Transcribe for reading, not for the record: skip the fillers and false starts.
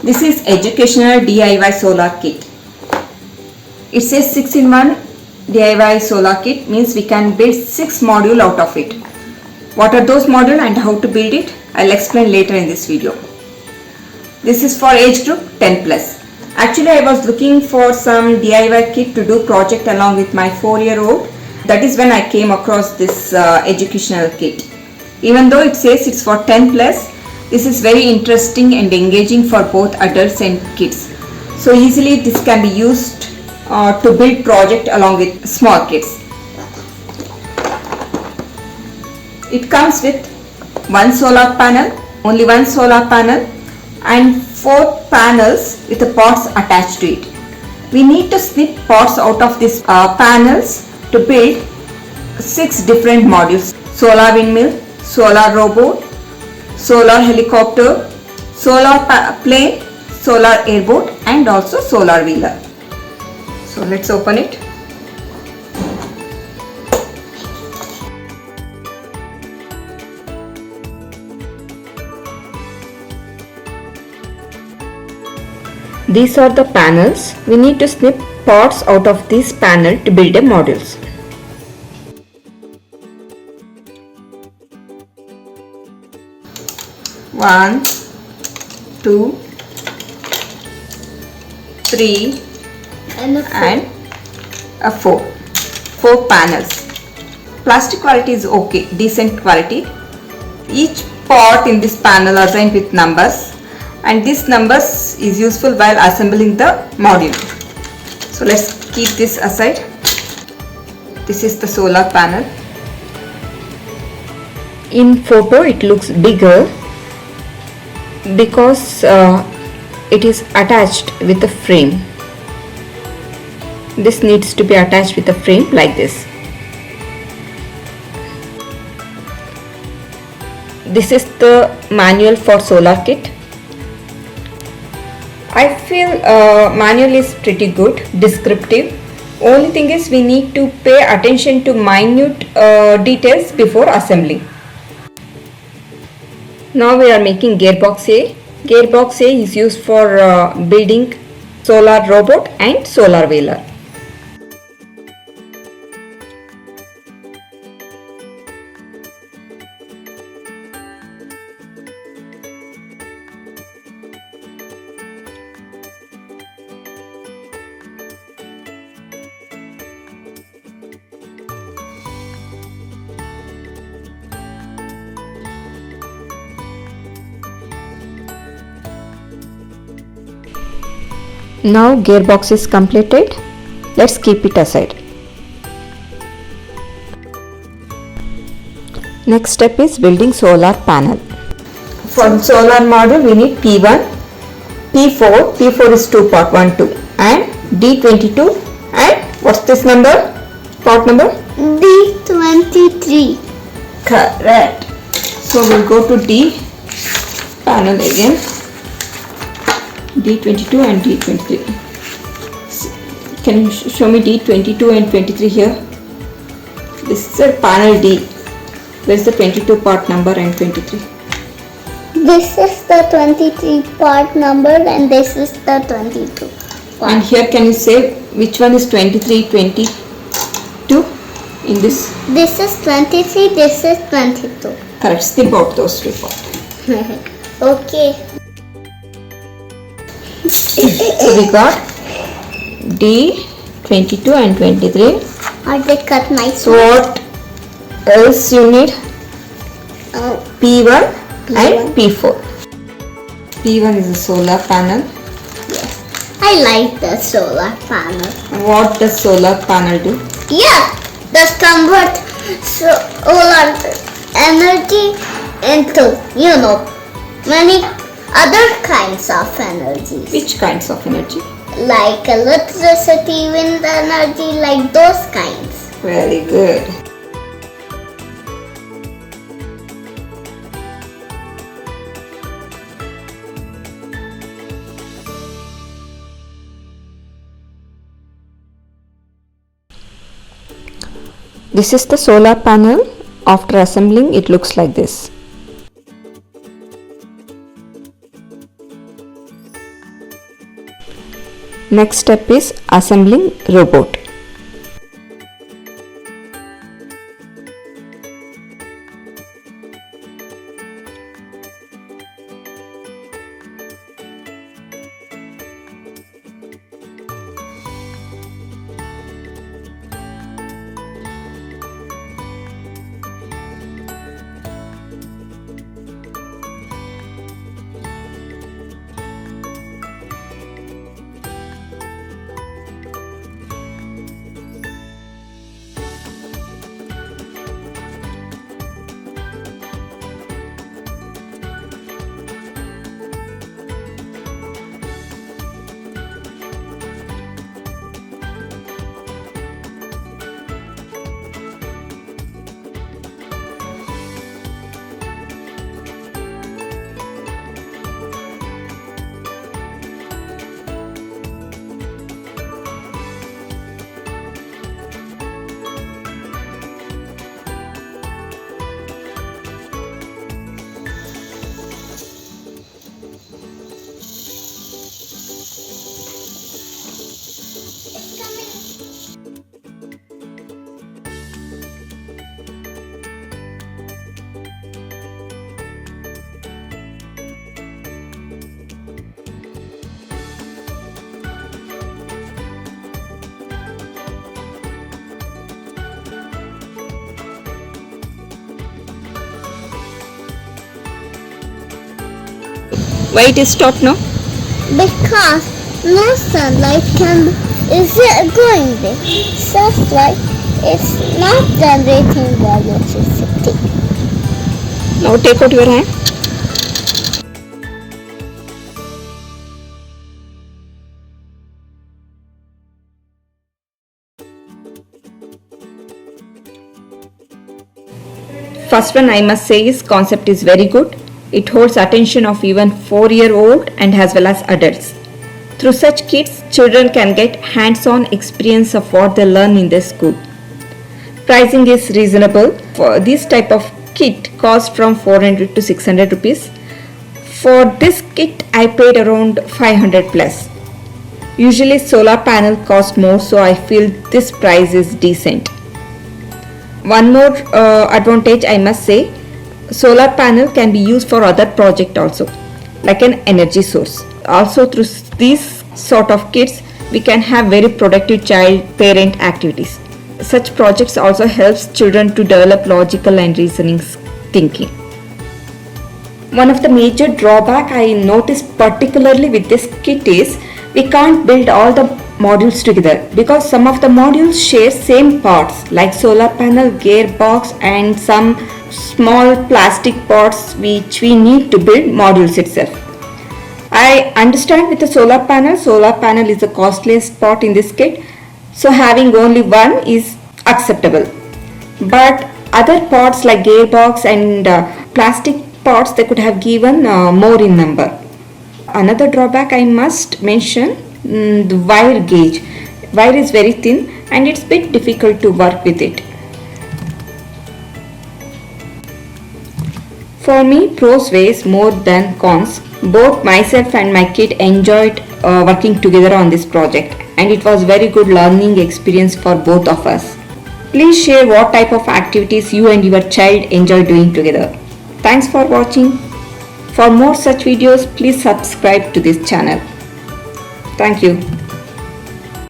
This is educational DIY solar kit. It says 6-in-1 DIY solar kit, means we can build 6 modules out of it. What are those modules and how to build it? I'll explain later in this video. This is for age group 10+. Actually, I was looking for some DIY kit to do project along with my 4-year-old. That is when I came across this educational kit. Even though it says it's for 10+, this is very interesting and engaging for both adults and kids. So easily this can be used to build project along with small kids. It comes with one solar panel, only one solar panel, and 4 panels with the pots attached to it. We need to snip pots out of these panels to build 6 different modules: solar windmill, solar robot, solar helicopter, solar plane, solar airboat, and also solar wheeler. So let's open it. These are the panels. We need to snip parts out of this panel to build the modules. One, 2, 3 and 4. 4 panels. Plastic quality is okay, decent quality. Each part in this panel are assigned with numbers, and this numbers is useful while assembling the module. So let's keep this aside. This is the solar panel. In photo it looks bigger because it is attached with a frame. This needs to be attached with a frame like this. This is the manual for solar kit. I feel manual is pretty good, descriptive. Only thing is we need to pay attention to minute details before assembling. Now we are making gearbox A. Gearbox A is used for building solar robot and solar wheeler. Now gearbox is completed. Let's keep it aside. Next step is building solar panel. For solar module we need P1, P4, P4 is 2 part 1, 2 and D22 and what's this number? Part number? D23. Correct. So we'll go to D panel again. D22 and D23. Can you show me D22 and 23 here? This is a panel D. Where is the 22 part number and 23? This is the 23 part number and this is the 22 part. And here can you say which one is 23, 22 in this? This is 23, this is 22. Correct. Skip out those 2 parts. Okay. So we got D22 and 23. Or they cut my So what else you need? P1 and P4. P1 is a solar panel. Yes. I like the solar panel. What does solar panel do? Yeah, does convert solar energy into, many other kinds of energies. Which kinds of energy? Like electricity, wind energy, like those kinds. Very good. This is the solar panel. After assembling, it looks like this. Next step is assembling robot. Why it is stopped now? Because no sunlight is going there. That's why it's not generating the electricity. Now take out your hand. First one I must say is concept is very good. It holds attention of even 4-year-old and as well as adults. Through such kits, children can get hands-on experience of what they learn in their school. Pricing is reasonable. For this type of kit cost from 400 to 600 rupees. For this kit I paid around 500 plus. Usually solar panel cost more, so I feel this price is decent. One more advantage I must say, solar panel can be used for other project also, like an energy source. Also through these sort of kits, we can have very productive child-parent activities. Such projects also helps children to develop logical and reasoning thinking. One of the major drawback I noticed particularly with this kit is we can't build all the modules together because some of the modules share same parts like solar panel, gearbox and some small plastic parts which we need to build modules itself. I understand with the solar panel is the costliest part in this kit, so having only one is acceptable. But other parts like gearbox and plastic parts, they could have given more in number. Another drawback I must mention, the wire gauge. Wire is very thin and it's a bit difficult to work with it. For me, pros weighs more than cons. Both myself and my kid enjoyed working together on this project, and it was very good learning experience for both of us. Please share what type of activities you and your child enjoy doing together. Thanks for watching. For more such videos, please subscribe to this channel. Thank you.